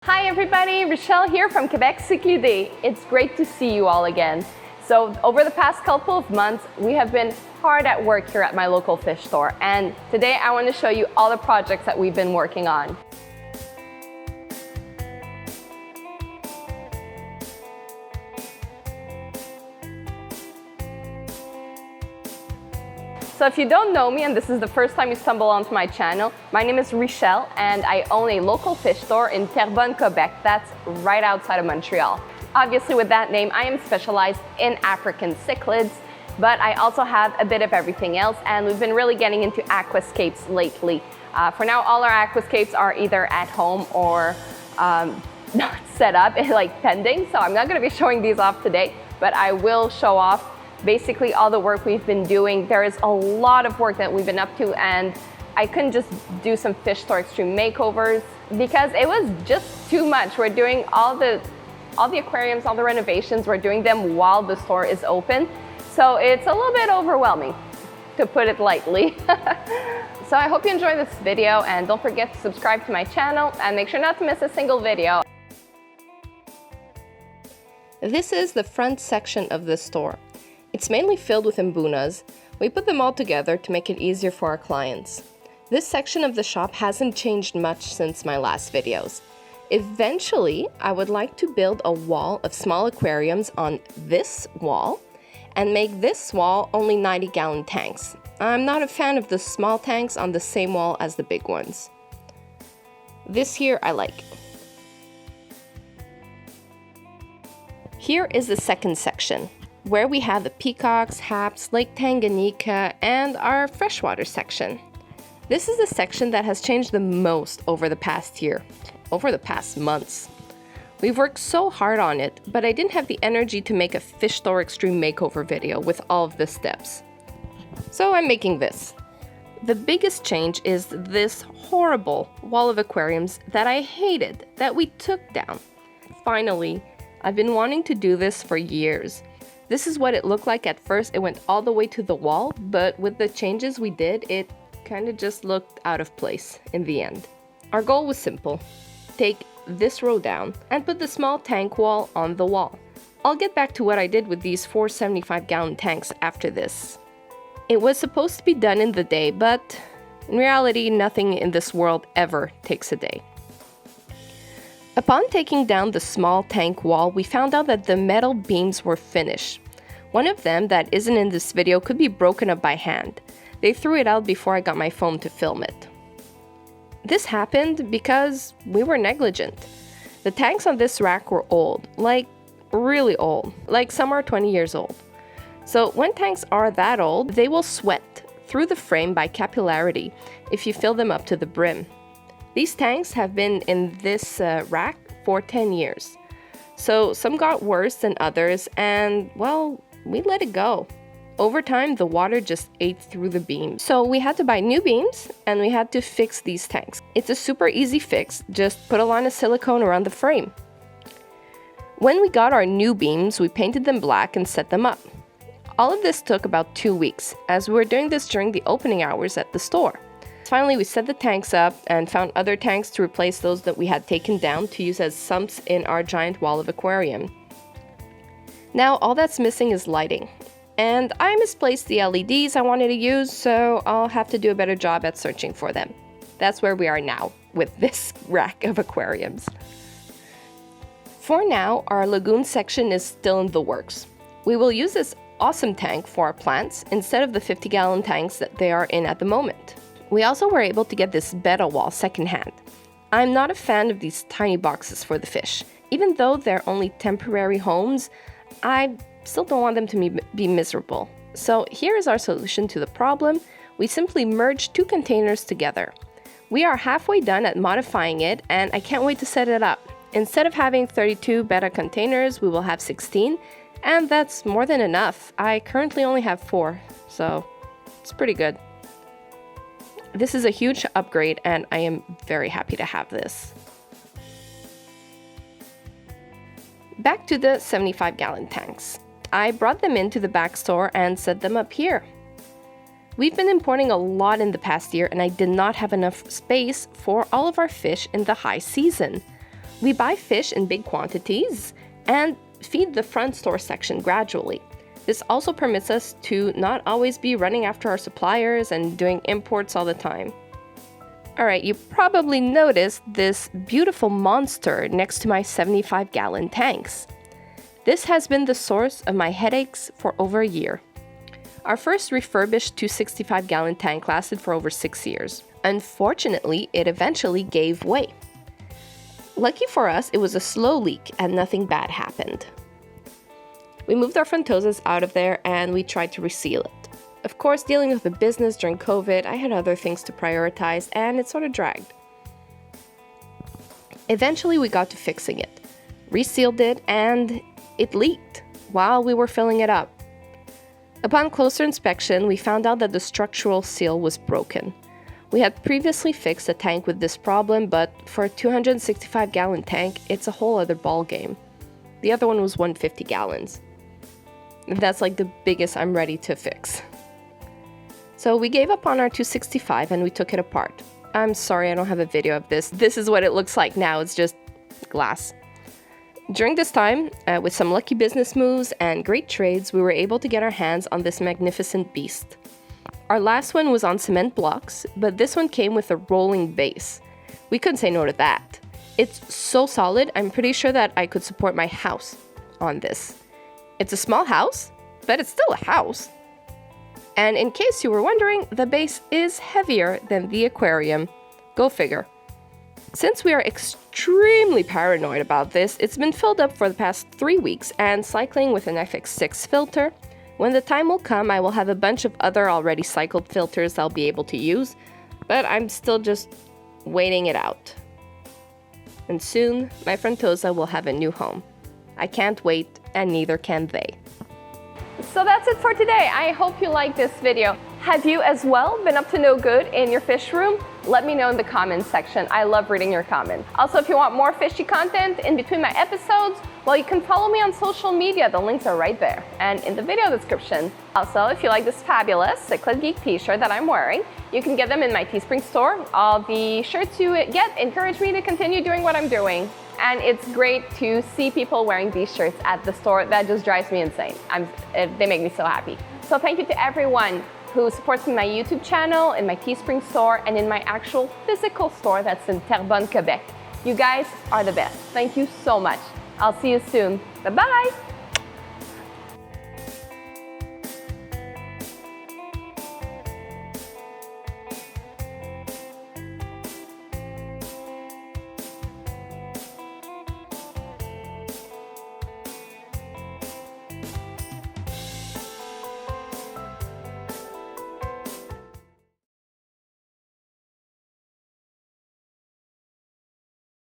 Hi everybody, Rochelle here from Quebec, CICHLID. It's great to see you all again. So over the past couple of months, we have been hard at work here at my local fish store. And today I want to show you all the projects that we've been working on. So if you don't know me and this is the first time you stumble onto my channel, my name is Rochelle and I own a local fish store in Terrebonne, Quebec. That's right outside of Montreal. Obviously with that name, I am specialized in African cichlids, but I also have a bit of everything else, and we've been really getting into aquascapes lately. For now, all our aquascapes are either at home or not set up, like pending, so I'm not going to be showing these off today, but I will show off basically all the work we've been doing. There is a lot of work that we've been up to, and I couldn't just do some fish store extreme makeovers because it was just too much. We're doing all the aquariums, all the renovations, we're doing them while the store is open. So it's a little bit overwhelming, to put it lightly. So I hope you enjoy this video, and don't forget to subscribe to my channel and make sure not to miss a single video. This is the front section of the store. It's mainly filled with mbunas. We put them all together to make it easier for our clients. This section of the shop hasn't changed much since my last videos. Eventually, I would like to build a wall of small aquariums on this wall and make this wall only 90-gallon tanks. I'm not a fan of the small tanks on the same wall as the big ones. This here I like. Here is the second section, where we have the peacocks, haps, Lake Tanganyika, and our freshwater section. This is the section that has changed the most over the past year, over the past months. We've worked so hard on it, but I didn't have the energy to make a fish store extreme makeover video with all of the steps. So I'm making this. The biggest change is this horrible wall of aquariums that I hated, that we took down. Finally, I've been wanting to do this for years. This is what it looked like at first. It went all the way to the wall, but with the changes we did, it kind of just looked out of place in the end. Our goal was simple. Take this row down and put the small tank wall on the wall. I'll get back to what I did with these 4 75-gallon tanks after this. It was supposed to be done in the day, but in reality, nothing in this world ever takes a day. Upon taking down the small tank wall, we found out that the metal beams were finished. One of them that isn't in this video could be broken up by hand. They threw it out before I got my phone to film it. This happened because we were negligent. The tanks on this rack were old, like really old, like some are 20 years old. So when tanks are that old, they will sweat through the frame by capillarity if you fill them up to the brim. These tanks have been in this rack for 10 years. So some got worse than others, and well, we let it go. Over time, the water just ate through the beams. So we had to buy new beams, and we had to fix these tanks. It's a super easy fix, just put a line of silicone around the frame. When we got our new beams, we painted them black and set them up. All of this took about 2 weeks, as we were doing this during the opening hours at the store. Finally, we set the tanks up and found other tanks to replace those that we had taken down to use as sumps in our giant wall of aquarium. Now, all that's missing is lighting. And I misplaced the LEDs I wanted to use, so I'll have to do a better job at searching for them. That's where we are now with this rack of aquariums. For now, our lagoon section is still in the works. We will use this awesome tank for our plants instead of the 50-gallon tanks that they are in at the moment. We also were able to get this betta wall secondhand. I'm not a fan of these tiny boxes for the fish. Even though they're only temporary homes, I still don't want them to be miserable. So here is our solution to the problem. We simply merge 2 containers together. We are halfway done at modifying it, and I can't wait to set it up. Instead of having 32 betta containers, we will have 16, and that's more than enough. I currently only have 4, so it's pretty good. This is a huge upgrade, and I am very happy to have this. Back to the 75-gallon tanks. I brought them into the back store and set them up here. We've been importing a lot in the past year, and I did not have enough space for all of our fish in the high season. We buy fish in big quantities and feed the front store section gradually. This also permits us to not always be running after our suppliers and doing imports all the time. Alright, you probably noticed this beautiful monster next to my 75-gallon tanks. This has been the source of my headaches for over a year. Our first refurbished 265-gallon tank lasted for over 6 years. Unfortunately, it eventually gave way. Lucky for us, it was a slow leak and nothing bad happened. We moved our Frontosas out of there and we tried to reseal it. Of course, dealing with the business during COVID, I had other things to prioritize and it sort of dragged. Eventually, we got to fixing it, resealed it, and it leaked while we were filling it up. Upon closer inspection, we found out that the structural seal was broken. We had previously fixed a tank with this problem, but for a 265-gallon tank, it's a whole other ballgame. The other one was 150 gallons. That's like the biggest I'm ready to fix. So we gave up on our 265 and we took it apart. I'm sorry I don't have a video of this. This is what it looks like now. It's just glass. During this time, with some lucky business moves and great trades, we were able to get our hands on this magnificent beast. Our last one was on cement blocks, but this one came with a rolling base. We couldn't say no to that. It's so solid, I'm pretty sure that I could support my house on this. It's a small house, but it's still a house. And in case you were wondering, the base is heavier than the aquarium. Go figure. Since we are extremely paranoid about this, it's been filled up for the past 3 weeks and cycling with an FX6 filter. When the time will come, I will have a bunch of other already cycled filters I'll be able to use, but I'm still just waiting it out. And soon, my Frontosa will have a new home. I can't wait, and neither can they. So that's it for today. I hope you liked this video. Have you as well been up to no good in your fish room? Let me know in the comments section. I love reading your comments. Also, if you want more fishy content in between my episodes, well, you can follow me on social media. The links are right there and in the video description. Also, if you like this fabulous CICHLID Geek t-shirt that I'm wearing, you can get them in my Teespring store. All the shirts you get encourage me to continue doing what I'm doing. And it's great to see people wearing these shirts at the store. That just drives me insane. They make me so happy. So thank you to everyone who supports me in my YouTube channel, in my Teespring store, and in my actual physical store that's in Terrebonne, Quebec. You guys are the best. Thank you so much. I'll see you soon. Bye-bye.